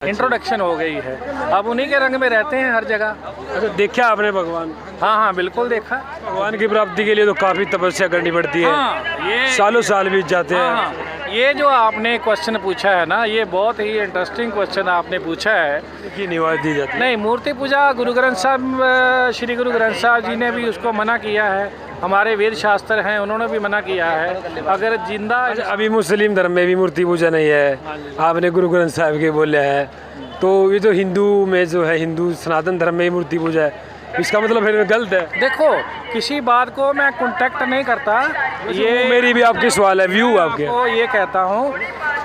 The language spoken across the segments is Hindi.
इंट्रोडक्शन हो गई है। अब उन्हीं के रंग में रहते हैं हर जगह। अच्छा, देखा आपने भगवान? हाँ हाँ बिल्कुल देखा। भगवान की प्राप्ति के लिए तो काफ़ी तपस्या करनी पड़ती है। हाँ, ये सालों साल बीत जाते हैं। हाँ, ये जो आपने क्वेश्चन पूछा है ना, ये बहुत ही इंटरेस्टिंग क्वेश्चन आपने पूछा है की निवाज दी जाती है। नहीं, मूर्ति पूजा गुरु ग्रंथ साहब, श्री गुरु ग्रंथ साहब जी ने भी उसको मना किया है। हमारे वेद शास्त्र हैं, उन्होंने भी मना किया है। अगर जिंदा अभी मुस्लिम धर्म में भी मूर्ति पूजा नहीं है, आपने गुरु ग्रंथ साहब के बोले है, तो ये तो हिंदू में जो है, हिंदू सनातन धर्म में ही मूर्ति पूजा है, इसका मतलब फिर गलत है। देखो, किसी बात को मैं कॉन्टेक्ट नहीं करता, ये मेरी भी आपकी सवाल है, व्यू आपके। तो ये कहता हूँ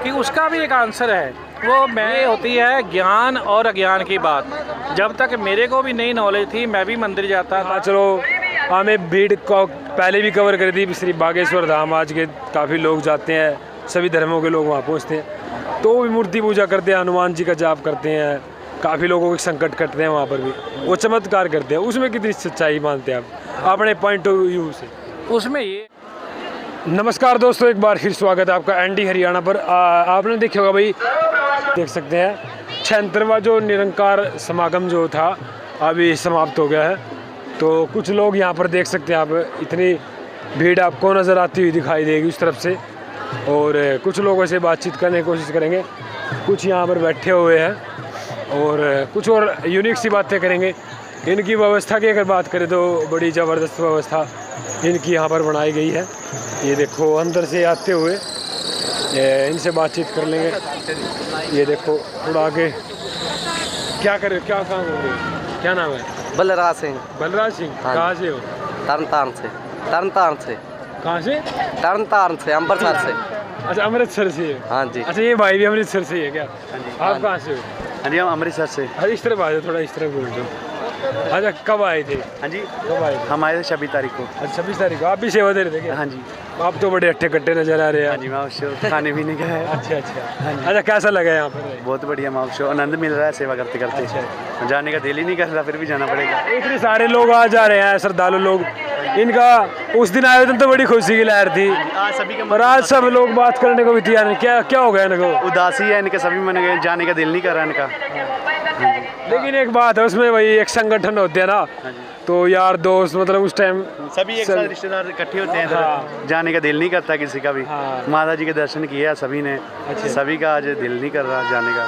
कि उसका भी एक आंसर है, वो मैं होती है ज्ञान और अज्ञान की बात। जब तक मेरे को भी नई नॉलेज थी, मैं भी मंदिर जाता था। चलो, हमें भीड़ को पहले भी कवर कर दी, श्री बागेश्वर धाम आज के काफ़ी लोग जाते हैं, सभी धर्मों के लोग वहाँ पहुँचते हैं, तो भी मूर्ति पूजा करते हैं, हनुमान जी का जाप करते हैं, काफ़ी लोगों को संकट कटते हैं वहाँ पर भी, वो चमत्कार करते हैं। उसमें कितनी सच्चाई मानते हैं आप अपने पॉइंट ऑफ व्यू से? उसमें ये नमस्कार दोस्तों, एक बार फिर स्वागत है आपका एनडी हरियाणा पर। आपने देखा होगा भाई, देख सकते हैं 76वां जो निरंकार समागम जो था अभी समाप्त हो गया है। तो कुछ लोग यहाँ पर देख सकते हैं आप, इतनी भीड़ आपको नज़र आती हुई दिखाई देगी उस तरफ से, और कुछ लोगों से बातचीत करने की कोशिश करेंगे। कुछ यहाँ पर बैठे हुए हैं और कुछ और यूनिक सी बातें करेंगे। इनकी व्यवस्था की अगर बात करें तो बड़ी ज़बरदस्त व्यवस्था इनकी यहाँ पर बनाई गई है। ये देखो, अंदर से आते हुए इनसे बातचीत कर लेंगे। ये देखो, थोड़ा आगे क्या करें, क्या काम हो रही, क्या नाम है? बलराज सिंह। बलराज सिंह, हाँ। कहाँ से हो? तरनतारन से। तरनतारन से। कहाँ से? तरनतारन से, अमृतसर से। अच्छा, अमृतसर से है। हाँ जी। अच्छा, ये भाई भी अमृतसर से ही है क्या? आप कहाँ से हो? हाँ जी, हम अमृतसर से। अरे इस तरफ आ जाओ, थोड़ा इस तरफ बोल दो। अच्छा, कब आए थे? हाँ जी, कब आए थे? हम आए थे 26 तारीख को। अच्छा, 26 तारीख को। आप भी सेवा दे रहे थे क्या? हाँ जी। आप तो बड़े अट्टे कट्टे नजर आ रहे हैं। हाँ जी, माउशो खाने पीने का है। अच्छा अच्छा। अच्छा, कैसा लगा यहाँ पर? बहुत बढ़िया माउशो, आनंद मिल रहा है सेवा करते करते। अच्छा। जाने का दिल ही नहीं कर रहा, फिर भी जाना पड़ेगा। इतने सारे लोग आ जा रहे हैं, श्रद्धालु लोग। इनका उस दिन आयोजन तो बड़ी खुशी की लहर थी, आज सभी और आज सब लोग बात करने को भी तैयार नहीं। क्या क्या हो गया इनको? उदासी है इनके, सभी मन गए, जाने का दिल नहीं कर रहा इनका। लेकिन एक बात है, उसमें वही एक संगठन होते हैं ना, तो यार दोस्त, मतलब उस टाइम सभी एक साथ रिश्तेदार इकट्ठे होते हैं। हाँ। जाने का दिल नहीं करता किसी का भी। हाँ। माता जी के दर्शन किए सभी ने। अच्छा। सभी का आज दिल नहीं कर रहा जाने का।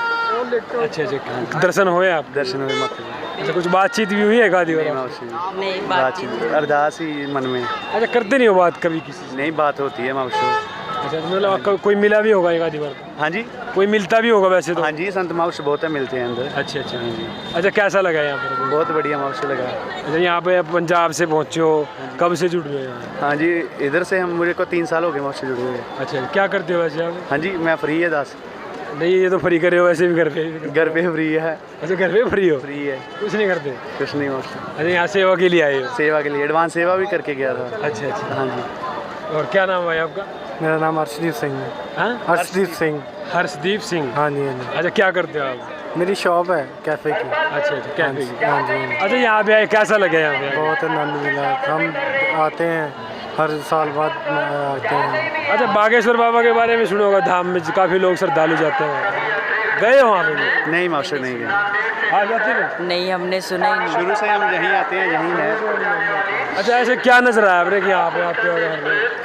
अच्छा अच्छा, दर्शन हुए आप? दर्शन हुए माता जी। अच्छा, कुछ बातचीत भी हुई है गादी वाला? नहीं, बातचीत अरदास ही मन में। अच्छा, करते नहीं हो बात कभी किसी से? नहीं, बात होती है माउशो। अच्छा, तो मतलब आपका कोई मिला भी होगा एक आधी बार? हाँ जी। कोई मिलता भी होगा वैसे तो? हाँ जी, संत माउश बहुत है, मिलते हैं अंदर। अच्छा अच्छा। हाँ जी। अच्छा, कैसा लगा यहाँ पर? बहुत बढ़िया माउशो लगा। अच्छा, यहाँ पे पंजाब से पहुँचे हो, कब से जुड़ रहे हो? हाँ जी, इधर से हम, मुझे को 3 साल हो गए माउशो जुड़े हुए। अच्छा, क्या करते हो वैसे आप? हाँ जी, मैं फ्री है दास। नहीं, ये तो फ्री करे हो, वैसे भी घर पे? घर पे फ्री है। अच्छा, घर पे फ्री हो? फ्री है, कुछ नहीं करते? कुछ नहीं माउशो। अच्छा, यहाँ सेवा के लिए आए हो? सेवा के लिए एडवांस सेवा भी करके गया था। अच्छा अच्छा। हाँ जी। और क्या नाम है आपका? मेरा नाम हर्षदीप सिंह है। हाँ, हर्षदीप सिंह। हर्षदीप सिंह। हाँ जी, हाँ जी। अच्छा, क्या करते हो आप? मेरी शॉप है कैफ़े की। अच्छा अच्छा, कैफे की। हाँ जी, हाँ जी। अच्छा, यहाँ पे आए, कैसा लगा यहाँ पे? बहुत आनंद मिला। हम आते हैं हर साल बाद आते हैं। अच्छा, बागेश्वर बाबा के बारे में सुना होगा, धाम में काफ़ी लोग श्रद्धालु जाते हैं, गए हो वहाँ पे? नहीं माउशो, नहीं गए। आ जाते हैं? नहीं, हमने सुना ही नहीं। शुरू से हम यहीं आते हैं, यहीं है। अच्छा, ऐसे क्या नजर आया आपने कि यहाँ पे आते हो?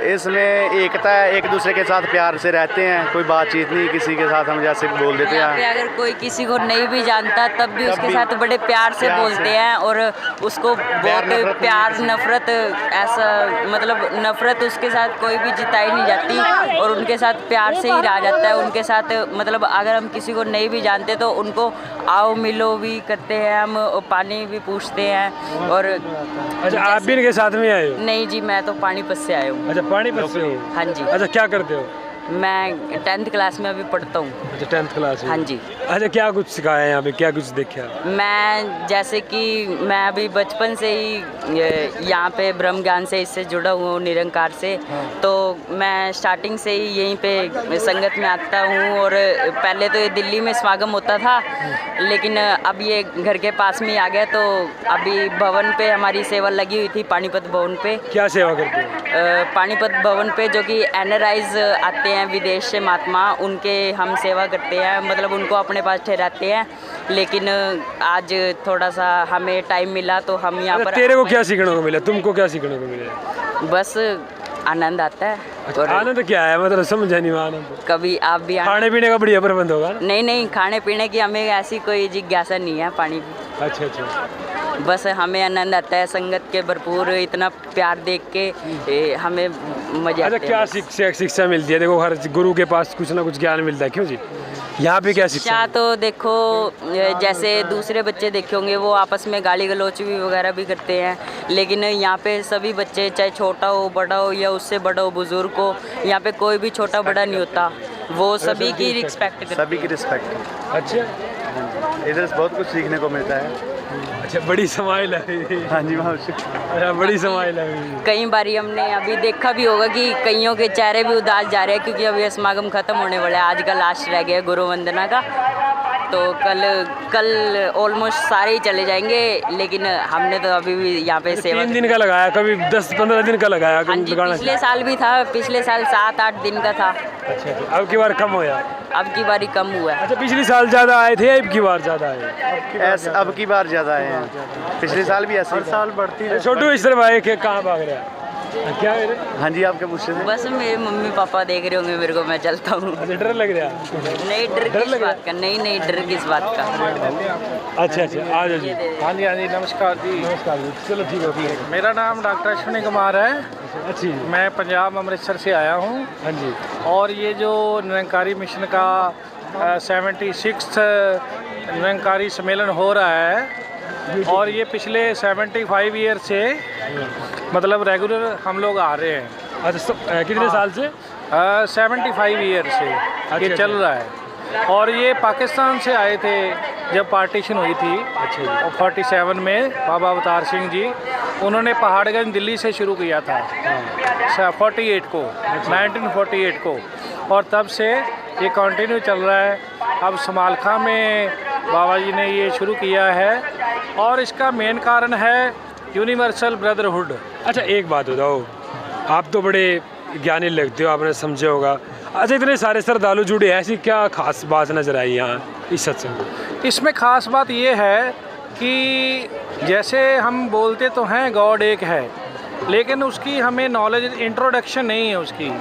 इसमें एकता है, एक दूसरे के साथ प्यार से रहते हैं, कोई बातचीत नहीं किसी के साथ, हम जैसे बोल देते यहाँ पे हैं। अगर कोई किसी को नहीं भी जानता तब भी उसके साथ बड़े प्यार से बोलते हैं, और उसको बहुत प्यार नफरत, ऐसा मतलब नफरत उसके साथ कोई भी जिताई नहीं जाती, और उनके साथ प्यार से ही रहा जाता है। उनके साथ मतलब अगर हम किसी को नहीं भी जानते तो उनको आओ मिलो भी करते हैं हम, और पानी भी पूछते हैं। और अच्छा, आप भी इनके साथ में आए हो? नहीं जी, मैं तो पानीपत से आया हूँ। अच्छा, पानीपत से हो? हाँ जी। अच्छा, क्या करते हो? मैं 10th क्लास में अभी पढ़ता हूँ। अच्छा, 10th क्लास में? हाँ जी। अच्छा, क्या कुछ सिखाया यहाँ पे, क्या कुछ देखा? मैं जैसे कि मैं अभी बचपन से ही यहाँ पे ब्रह्म ज्ञान से इससे जुड़ा हुआ हूँ, निरंकार से। तो मैं स्टार्टिंग से ही यहीं पे संगत में आता हूँ, और पहले तो ये दिल्ली में समागम होता था, लेकिन अब ये घर के पास में ही आ गया। तो अभी भवन पे हमारी सेवा लगी हुई थी, पानीपत भवन पे। क्या सेवा करते हो? पानीपत भवन पे जो कि एनआरआईज आते हैं विदेश से महात्मा, उनके हम सेवा करते हैं, मतलब उनको अपने पास ठहराते हैं। लेकिन आज थोड़ा सा हमें टाइम मिला तो हम यहाँ पर। तेरे को क्या सीखने को मिला, तुमको क्या सीखने को मिला? बस आनंद आता है। अच्छा, आनंद क्या है, मतलब समझा नहीं आनंद। कभी आप भी खाने पीने का बढ़िया प्रबंध होगा ना? नहीं, खाने पीने की हमें ऐसी कोई जिज्ञासा नहीं है पानी की। अच्छा, बस हमें आनंद आता है संगत के भरपूर इतना प्यार देख के, हमें मजा आता है। क्या शिक्षा मिलती है? देखो हर गुरु के पास कुछ ना कुछ ज्ञान मिलता है, क्यों जी? यहाँ पे क्या शिक्षा? तो देखो जैसे दूसरे बच्चे देखे होंगे वो आपस में गाली गलौच भी वगैरह भी करते हैं, लेकिन यहाँ पे सभी बच्चे चाहे छोटा हो बड़ा हो या उससे बड़ा हो बुजुर्ग हो, यहाँ पे कोई भी छोटा बड़ा नहीं होता, वो सभी की रिस्पेक्ट करते हैं। सभी की रिस्पेक्ट। अच्छा, इधर से बहुत कुछ सीखने को मिलता है। अच्छा, बड़ी समाइल है। हाँ जी, अच्छा, बड़ी समाइल है। कई बारी हमने अभी देखा भी होगा कि कईयों के चेहरे भी उदास जा रहे हैं, क्योंकि अभी समागम खत्म होने वाला है। आज का लास्ट रह गया गुरु वंदना का, तो कल ऑलमोस्ट सारे ही चले जाएंगे, लेकिन हमने तो अभी भी यहाँ पे सेवा 3 दिन का लगाया, कभी 10-15 दिन का लगाया। हाँ जी, पिछले साल भी था, पिछले साल 7-8 दिन का था। अच्छा, अब की बार कम होया? अब की बारी कम हुआ है। अच्छा, पिछली साल ज़्यादा आए थे, अब की बार ज़्यादा आए? अब की बार ज़्यादा आए हैं, पिछले साल भी ऐसे। हर साल बढ़ती है। छोटू इस तरफ आए कि कहाँ भाग रहा है? क्या है? हाँ जी, आपके पूछ रहे थे। बस मेरे मम्मी पापा देख रहे होंगे मेरे को, मैं चलता हूँ। डर लग रहा है? नहीं, डर किस बात का? नहीं, डर किस बात का? अच्छा, आ जाओ जी। हाँ जी, नमस्कार जी। नमस्कार जी, चलो ठीक है। मेरा नाम डॉक्टर अश्विनी कुमार है। अच्छी, मैं पंजाब अमृतसर से आया हूँ। हाँ जी। और ये जो निरंकारी मिशन का 76वां निरंकारी सम्मेलन हो रहा है, और ये पिछले 75 ईयर से मतलब रेगुलर हम लोग आ रहे हैं। अच्छा, कितने साल से? 75 ईयर से ये चल रहा है। और ये पाकिस्तान से आए थे जब पार्टीशन हुई थी। अच्छा, 47 में बाबा अवतार सिंह जी, उन्होंने पहाड़गंज दिल्ली से शुरू किया था 48 को, 1948 को, और तब से ये कंटिन्यू चल रहा है। अब समालखा में बाबा जी ने ये शुरू किया है, और इसका मेन कारण है यूनिवर्सल ब्रदरहुड। अच्छा, एक बात बताओ, आप तो बड़े ज्ञानी लगते हो, आपने समझे होगा। अच्छा, इतने सारे श्रद्धालु जुड़े, ऐसी क्या खास बात नजर आई यहाँ इस सत्संग? इसमें खास बात ये है कि जैसे हम बोलते तो हैं गॉड एक है, लेकिन उसकी हमें नॉलेज, इंट्रोडक्शन नहीं है उसकी।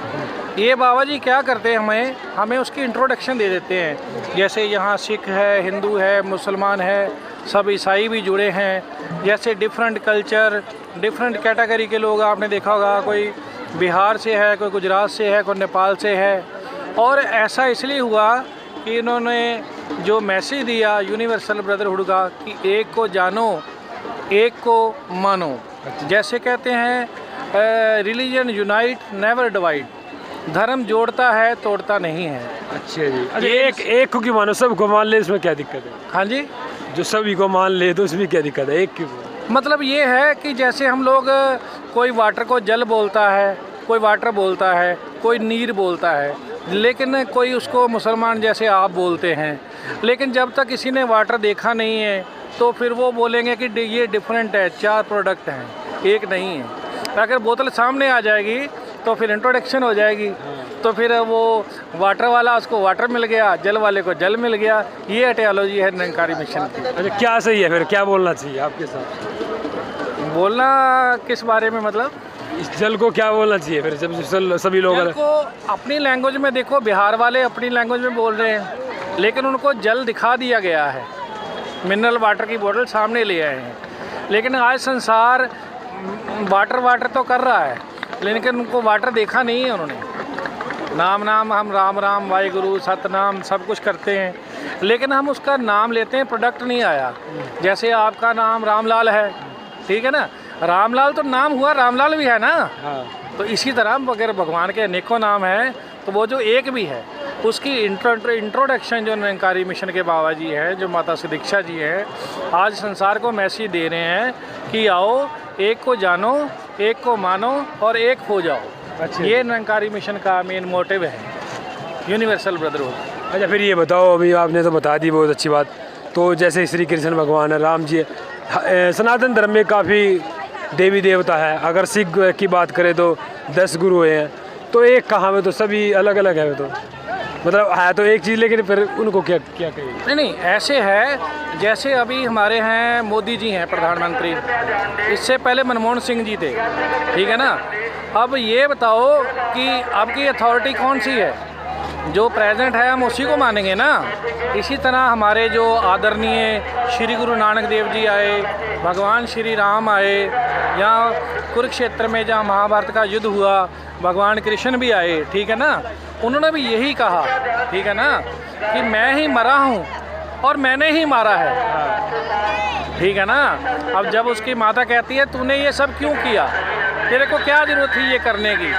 ये बाबा जी क्या करते हैं, हमें उसकी इंट्रोडक्शन दे देते हैं। जैसे यहाँ सिख है, हिंदू है, मुसलमान है, सब ईसाई भी जुड़े हैं। जैसे डिफरेंट कल्चर, डिफरेंट कैटेगरी के लोग आपने देखा होगा, कोई बिहार से है, कोई गुजरात से है, कोई नेपाल से है। और ऐसा इसलिए हुआ कि इन्होंने जो मैसेज दिया यूनिवर्सल ब्रदरहुड का कि एक को जानो, एक को मानो। जैसे कहते हैं रिलीजन यूनाइट नेवर डिवाइड, धर्म जोड़ता है तोड़ता नहीं है। अच्छा जी। अच्छा, एक को क्यों मानो, सबको मान ले, इसमें क्या दिक्कत है? हाँ जी, जो सभी को मान ले तो उसमें क्या दिक्कत है, एक क्यों? मतलब ये है कि जैसे हम लोग, कोई वाटर को जल बोलता है, कोई वाटर बोलता है, कोई नीर बोलता है, लेकिन कोई उसको मुसलमान जैसे आप बोलते हैं। लेकिन जब तक किसी ने वाटर देखा नहीं है तो फिर वो बोलेंगे कि ये डिफरेंट है, 4 प्रोडक्ट हैं, एक नहीं है। अगर बोतल सामने आ जाएगी तो फिर इंट्रोडक्शन हो जाएगी, तो फिर वो वाटर वाला उसको वाटर मिल गया, जल वाले को जल मिल गया। ये आइडियोलॉजी है निरंकारी मिशन की। अच्छा, क्या सही है फिर, क्या बोलना चाहिए आपके साथ? बोलना किस बारे में, मतलब इस जल को क्या बोलना चाहिए फिर, जब सभी लोग जल को अपनी लैंग्वेज में, देखो बिहार वाले अपनी लैंग्वेज में बोल रहे हैं, लेकिन उनको जल दिखा दिया गया है, मिनरल वाटर की बोतल सामने ले आए हैं। लेकिन आज संसार वाटर तो कर रहा है, लेकिन उनको वाटर देखा नहीं है उन्होंने। नाम हम राम राम वाहिगुरु सतनाम सब कुछ करते हैं, लेकिन हम उसका नाम लेते हैं, प्रोडक्ट नहीं आया। जैसे आपका नाम रामलाल है, ठीक है ना, रामलाल तो नाम हुआ, रामलाल भी है ना। हाँ। तो इसी तरह अगर भगवान के अनेकों नाम हैं, तो वो जो एक भी है उसकी इंट्रोडक्शन जो निरंकारी मिशन के बाबा जी हैं, जो माता सुदीक्षा जी हैं, आज संसार को मैसेज दे रहे हैं कि आओ, एक को जानो, एक को मानो और एक हो जाओ। अच्छा, ये निरंकारी मिशन का मेन मोटिव है, यूनिवर्सल ब्रदरहुड। अच्छा, फिर ये बताओ, अभी आपने तो बता दी बहुत अच्छी बात, तो जैसे श्री कृष्ण भगवान है, राम जी है, सनातन धर्म में काफ़ी देवी देवता है। अगर सिख की बात करें तो 10 गुरु हुए हैं, तो एक कहाँ में तो सभी अलग अलग है। तो मतलब है तो एक चीज़, लेकिन फिर उनको क्या क्या कहेंगे? नहीं, ऐसे है जैसे अभी हमारे हैं मोदी जी हैं प्रधानमंत्री, इससे पहले मनमोहन सिंह जी थे, ठीक है ना। अब ये बताओ कि आपकी अथॉरिटी कौन सी है? जो प्रेजेंट है हम उसी को मानेंगे ना। इसी तरह हमारे जो आदरणीय श्री गुरु नानक देव जी आए, भगवान श्री राम आए, यहाँ कुरुक्षेत्र में जहाँ महाभारत का युद्ध हुआ भगवान कृष्ण भी आए, ठीक है ना। उन्होंने भी यही कहा, ठीक है ना, कि मैं ही मरा हूँ और मैंने ही मारा है, ठीक है ना। अब जब उसकी माता कहती है तूने ये सब क्यों किया, तेरे को क्या ज़रूरत थी ये करने की,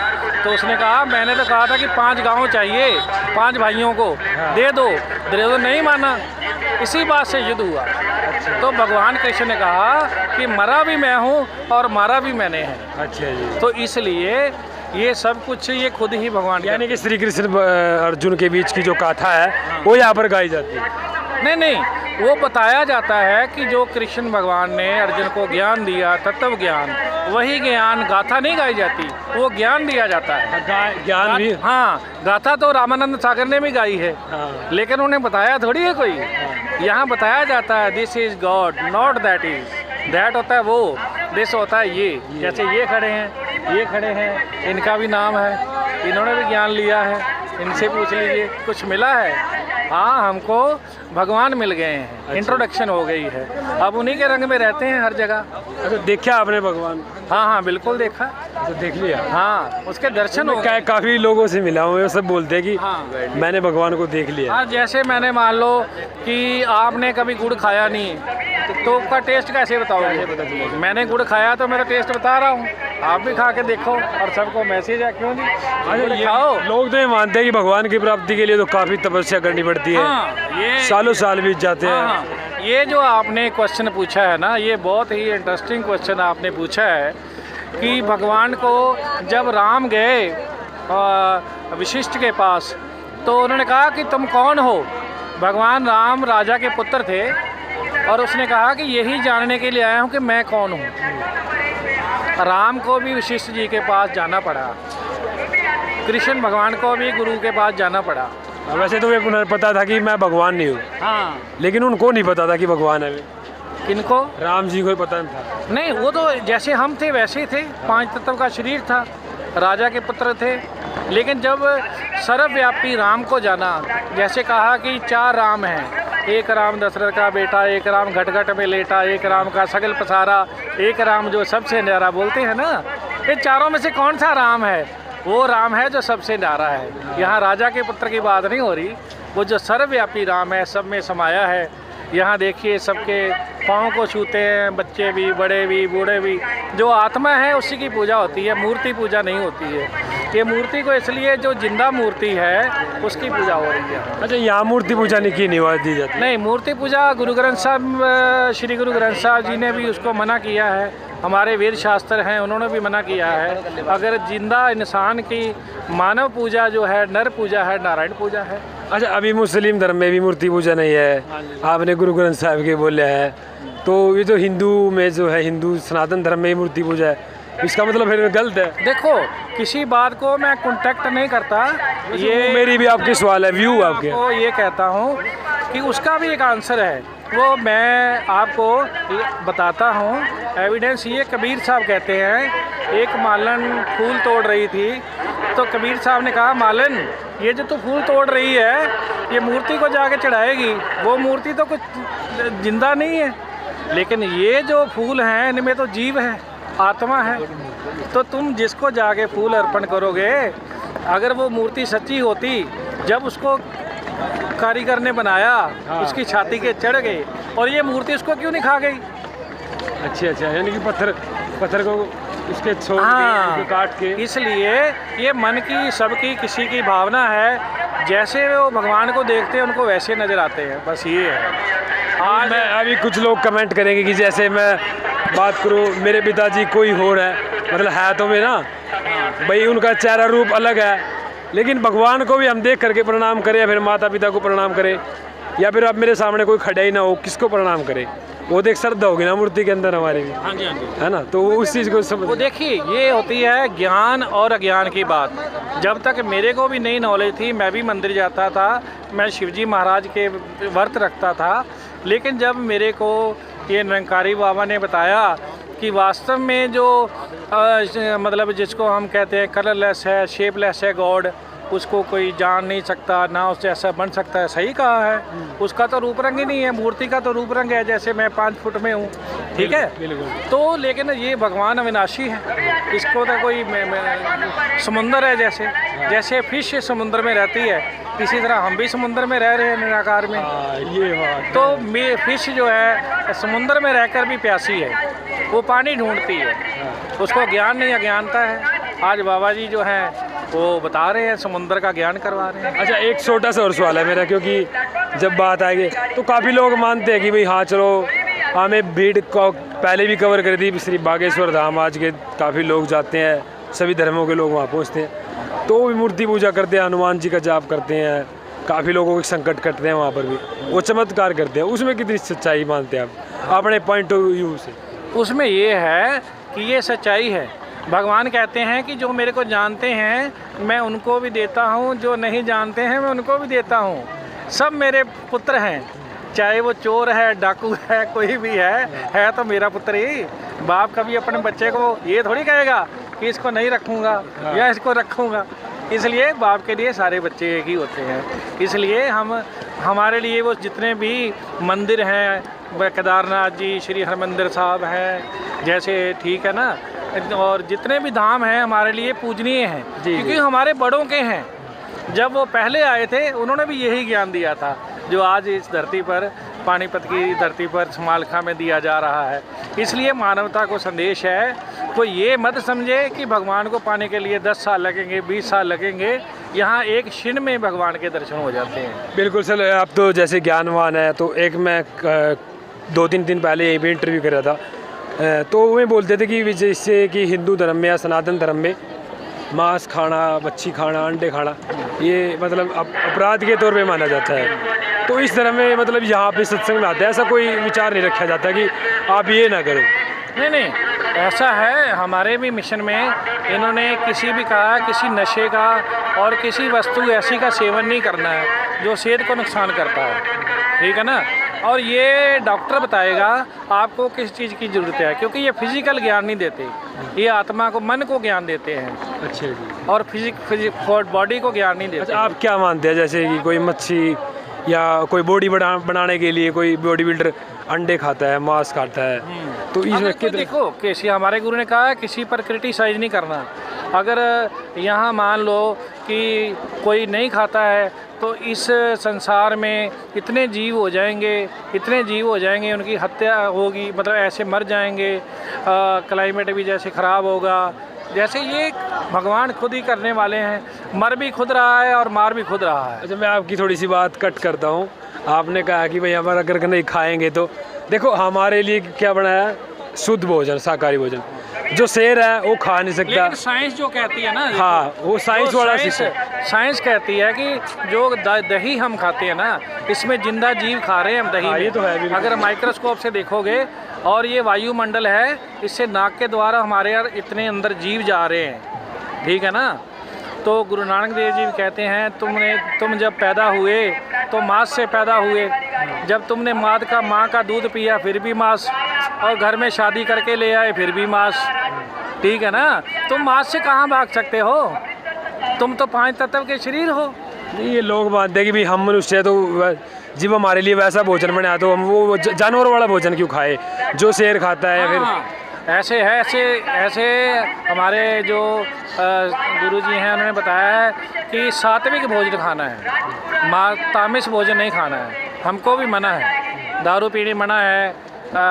तो उसने कहा मैंने तो कहा था कि 5 गांव चाहिए 5 भाइयों को, दे दो, दुर्योधन नहीं माना, इसी बात से युद्ध हुआ। तो भगवान कृष्ण ने कहा कि मरा भी मैं हूँ और मारा भी मैंने है। अच्छा जी। तो इसलिए ये सब कुछ ये खुद ही भगवान, यानी कि श्री कृष्ण अर्जुन के बीच की जो गाथा है वो यहाँ पर गाई जाती है? नहीं, वो बताया जाता है कि जो कृष्ण भगवान ने अर्जुन को ज्ञान दिया, तत्व ज्ञान, वही ज्ञान, गाथा नहीं गाई जाती, वो ज्ञान दिया जाता है। ज्ञान भी, हाँ, गाथा तो रामानंद सागर ने भी गाई है, लेकिन उन्हें बताया थोड़ी है कोई। यहाँ बताया जाता है this is God, not that is. That होता है वो, दिस होता है ये। जैसे ये खड़े हैं, ये खड़े हैं, इनका भी नाम है, इन्होंने भी ज्ञान लिया है, इनसे पूछ लीजिए कुछ मिला है। हाँ, हमको भगवान मिल गए हैं। अच्छा। इंट्रोडक्शन हो गई है, अब उन्हीं के रंग में रहते हैं हर जगह। अच्छा, देखा आपने भगवान? हाँ, बिल्कुल देखा। तो देख लिया? हाँ, उसके दर्शन हो गए। काफ़ी लोगों से मिला हूँ, वो सब बोलते हैं कि हाँ, मैंने भगवान को देख लिया। हाँ, जैसे मैंने मान लो कि आपने कभी गुड़ खाया नहीं, तो उसका टेस्ट कैसे बताओगे? मैंने गुड़ खाया तो मेरा टेस्ट बता रहा हूँ, आप भी खा के देखो। और सबको मैसेज है, क्यों नहीं, खाओ। लोग तो ये मानते हैं कि भगवान की प्राप्ति के लिए तो काफ़ी तपस्या करनी पड़ती है। हाँ, ये सालों साल बीत जाते हैं। हाँ, ये जो आपने क्वेश्चन पूछा है ना, ये बहुत ही इंटरेस्टिंग क्वेश्चन आपने पूछा है कि भगवान को जब राम गए वशिष्ठ के पास, तो उन्होंने कहा कि तुम कौन हो? भगवान राम राजा के पुत्र थे और उसने कहा कि यही जानने के लिए आया हूँ कि मैं कौन हूँ। राम को भी वशिष्ठ जी के पास जाना पड़ा, कृष्ण भगवान को भी गुरु के पास जाना पड़ा। वैसे तो वे पता था कि मैं भगवान नहीं हूँ, हाँ, लेकिन उनको नहीं पता था कि भगवान है वे। किनको? राम जी को पता नहीं था। नहीं, वो तो जैसे हम थे वैसे ही थे, 5 तत्व का शरीर था, राजा के पुत्र थे। लेकिन जब सर्वव्यापी राम को जाना, जैसे कहा कि 4 राम हैं, एक राम दशरथ का बेटा, एक राम घट में लेटा, एक राम का सगल पसारा, एक राम जो सबसे न्यारा बोलते हैं ना, ये चारों में से कौन सा राम है? वो राम है जो सबसे न्यारा है। यहाँ राजा के पुत्र की बात नहीं हो रही, वो जो सर्वव्यापी राम है, सब में समाया है। यहाँ देखिए सबके पाँव को छूते हैं, बच्चे भी, बड़े भी, बूढ़े भी। जो आत्मा है उसी की पूजा होती है, मूर्ति पूजा नहीं होती है। ये मूर्ति को इसलिए जो जिंदा मूर्ति है उसकी पूजा हो रही है। अच्छा, यहाँ मूर्ति पूजा नहीं की दी जाती? नहीं, मूर्ति पूजा गुरु ग्रंथ साहब, श्री गुरु ग्रंथ साहब जी ने भी उसको मना किया है, हमारे वेद शास्त्र हैं उन्होंने भी मना किया है। अगर जिंदा इंसान की मानव पूजा जो है, नर पूजा है, नारायण पूजा है। अच्छा, अभी मुस्लिम धर्म में भी मूर्ति पूजा नहीं है, आपने गुरु ग्रंथ साहब के बोले हैं, तो ये तो हिंदू में जो है, हिंदू सनातन धर्म में ही मूर्ति पूजा है, इसका मतलब फिर गलत है। देखो, किसी बात को मैं कॉन्टेक्ट नहीं करता, ये मेरी भी आपके सवाल है, व्यू आपके। आपको ये कहता हूँ कि उसका भी एक आंसर है, वो मैं आपको बताता हूँ। एविडेंस ये कबीर साहब कहते हैं, एक मालन फूल तोड़ रही थी, तो कबीर साहब ने कहा, मालन ये जो तू फूल तोड़ रही है, ये मूर्ति को जाके चढ़ाएगी, वो मूर्ति तो कुछ जिंदा नहीं है, लेकिन ये जो फूल हैं इनमें तो जीव है, आत्मा है। तो तुम जिसको जाके फूल अर्पण करोगे, अगर वो मूर्ति सच्ची होती, जब उसको कारीगर ने बनाया, उसकी छाती के चढ़ गए, और ये मूर्ति उसको क्यों नहीं खा गई? अच्छा, यानी कि पत्थर को उसके छोड़ के, काट के। इसलिए ये मन की, सबकी, किसी की भावना है, जैसे वो भगवान को देखते हैं उनको वैसे नज़र आते हैं, बस ये है। आज मैं अभी कुछ लोग कमेंट करेंगे कि जैसे मैं बात करूँ, मेरे पिताजी कोई और है, मतलब है तो मैं ना भाई, उनका चेहरा रूप अलग है, लेकिन भगवान को भी हम देख करके प्रणाम करें या फिर माता पिता को प्रणाम करें, या फिर अब मेरे सामने कोई खड़ा ही ना हो, किसको प्रणाम करे? वो देख श्रद्धा होगी ना मूर्ति के अंदर हमारी भी, हाँ जी, हाँ जी। है ना? तो उस चीज़ को वो समझ। देखिए, ये होती है ज्ञान और अज्ञान की बात। जब तक मेरे को भी नई नॉलेज थी, मैं भी मंदिर जाता था, मैं शिवजी महाराज के व्रत रखता था, लेकिन जब मेरे को ये निरंकारी बाबा ने बताया कि वास्तव में जो मतलब जिसको हम कहते हैं कलरलेस है, शेपलेस है गॉड, उसको कोई जान नहीं सकता, ना उससे ऐसा बन सकता है, सही कहा है। उसका तो रूप रंग ही नहीं है, मूर्ति का तो रूप रंग है, जैसे मैं 5 फुट में हूँ, ठीक है। बिल्कुल। तो लेकिन ये भगवान अविनाशी है, इसको तो कोई समुंदर है, जैसे फिश समुंदर में रहती है, इसी तरह हम भी समुंदर में रह रहे हैं निराकार में। ये बात तो फिश जो है समुंदर में रहकर भी प्यासी है, वो पानी ढूंढती है, उसको ज्ञान नहीं अज्ञानता है। आज बाबा जी जो हैं वो बता रहे हैं, समुंदर का ज्ञान करवा रहे हैं। अच्छा, एक छोटा सा और सवाल है मेरा, क्योंकि जब बात आएगी तो काफ़ी लोग मानते हैं कि भाई हाँ चलो, हमें भीड़ को पहले भी कवर कर दी, श्री बागेश्वर धाम आज के काफ़ी लोग जाते हैं, सभी धर्मों के लोग वहाँ पहुँचते हैं, तो वो भी मूर्ति पूजा करते हैं, हनुमान जी का जाप करते हैं, काफ़ी लोगों के संकट कटते हैं वहाँ पर भी, वो चमत्कार करते हैं। उसमें कितनी सच्चाई मानते हैं आप अपने पॉइंट ऑफ व्यू से? उसमें ये है कि ये सच्चाई है। भगवान कहते हैं कि जो मेरे को जानते हैं मैं उनको भी देता हूँ, जो नहीं जानते हैं मैं उनको भी देता हूँ। सब मेरे पुत्र हैं, चाहे वो चोर है, डाकू है, कोई भी है तो मेरा पुत्र ही। बाप कभी अपने बच्चे को ये थोड़ी कहेगा कि इसको नहीं रखूँगा या इसको रखूँगा। इसलिए बाप के लिए सारे बच्चे एक ही होते हैं। इसलिए हमारे लिए वो जितने भी मंदिर हैं, केदारनाथ जी, श्री हरमंदिर साहब हैं, जैसे, ठीक है ना, और जितने भी धाम हैं हमारे लिए पूजनीय हैं, क्योंकि हमारे बड़ों के हैं। जब वो पहले आए थे उन्होंने भी यही ज्ञान दिया था जो आज इस धरती पर, पानीपत की धरती पर समालखा में दिया जा रहा है। इसलिए मानवता को संदेश है, कोई ये मत समझे कि भगवान को पाने के लिए 10 साल लगेंगे, 20 साल लगेंगे। यहाँ एक क्षण में भगवान के दर्शन हो जाते हैं। बिल्कुल सर, आप तो जैसे ज्ञानवान है, तो एक मैं 2-3 दिन पहले यहीं पर इंटरव्यू कर रहा था, तो वे बोलते थे कि जैसे कि हिंदू धर्म में या सनातन धर्म में मांस खाना, मच्छी खाना, अंडे खाना ये मतलब अपराध के तौर पे माना जाता है। तो इस धर्म में मतलब यहाँ पे सत्संग में आते हैं, ऐसा कोई विचार नहीं रखा जाता कि आप ये ना करो? नहीं, ऐसा है। हमारे भी मिशन में इन्होंने किसी भी कहा किसी नशे का और किसी वस्तु ऐसी का सेवन नहीं करना है जो सेहत को नुकसान करता है, ठीक है ना। और ये डॉक्टर बताएगा आपको किस चीज़ की ज़रूरत है, क्योंकि ये फिजिकल ज्ञान नहीं देते, ये आत्मा को, मन को ज्ञान देते हैं। अच्छा जी। और बॉडी को ज्ञान नहीं देते। अच्छा, आप क्या मानते हैं, जैसे कि कोई मच्छी या कोई बॉडी बनाने के लिए कोई बॉडी बिल्डर अंडे खाता है, मांस खाता है, तो इसमें देखो किसी, हमारे गुरु ने कहा किसी पर क्रिटिसाइज नहीं करना। अगर यहाँ मान लो कि कोई नहीं खाता है तो इस संसार में इतने जीव हो जाएंगे, उनकी हत्या होगी, मतलब ऐसे मर जाएंगे, क्लाइमेट भी जैसे ख़राब होगा, जैसे ये भगवान खुद ही करने वाले हैं। मर भी खुद रहा है और मार भी खुद रहा है। अच्छा, मैं आपकी थोड़ी सी बात कट करता हूँ। आपने कहा कि भाई हमारा अगर नहीं खाएंगे तो देखो हमारे लिए क्या बनाया है, शुद्ध भोजन, शाकाहारी भोजन। जो शेर है वो खा नहीं सकता। लेकिन साइंस जो कहती है ना, हाँ, वो साइंस वाला साइंस कहती है कि जो दही हम खाते हैं ना, इसमें जिंदा जीव खा रहे हैं हम दही। ये तो है। अगर माइक्रोस्कोप से देखोगे, और ये वायुमंडल है, इससे नाक के द्वारा हमारे यार इतने अंदर जीव जा रहे हैं, ठीक है ना। तो गुरु नानक देव जी कहते हैं तुम जब पैदा हुए तो मांस से पैदा हुए, जब तुमने माँ का दूध पिया फिर भी मांस, और घर में शादी करके ले आए फिर भी मांस, ठीक है ना। तुम मांस से कहाँ भाग सकते हो, तुम तो 5 तत्व के शरीर हो। ये लोग मानते हैं कि भाई हम मनुष्य है तो जब हमारे लिए वैसा भोजन बनाया तो हम वो जानवर वाला भोजन क्यों खाए जो शेर खाता है। फिर ऐसे हमारे जो गुरुजी हैं उन्होंने बताया है कि सात्विक भोजन खाना है, तामस भोजन नहीं खाना है। हमको भी मना है, दारू पीनी मना है,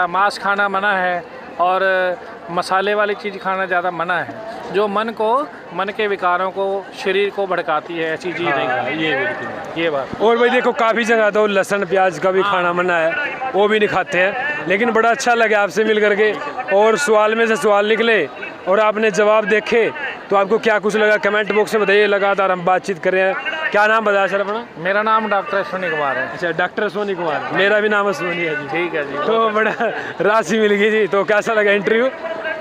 मांस खाना मना है, और मसाले वाली चीज़ खाना ज़्यादा मना है, जो मन के विकारों को, शरीर को भड़काती है, ऐसी चीज़ नहीं खानी। ये बात। और भाई देखो काफ़ी जगह तो लहसुन प्याज का भी खाना मना है, वो भी नहीं खाते हैं। लेकिन बड़ा अच्छा लगा आपसे मिल करके, और सवाल में से सवाल निकले और आपने जवाब देखे, तो आपको क्या कुछ लगा कमेंट बॉक्स में बताइए। लगातार हम बातचीत कर रहे हैं क्या नाम बताया सर अपना? मेरा नाम डॉक्टर अश्विनी कुमार है। अच्छा, डॉक्टर सोनी कुमार, मेरा भी नाम सोनी है जी। ठीक है जी। तो बड़ा राशि मिल गई जी। तो कैसा लगा इंटरव्यू?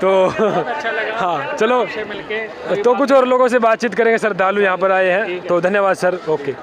तो अच्छा लगा हाँ चलो, आपसे मिलके। तो कुछ और लोगों से बातचीत करेंगे। सर दालू यहाँ पर आए हैं, तो धन्यवाद सर। ओके।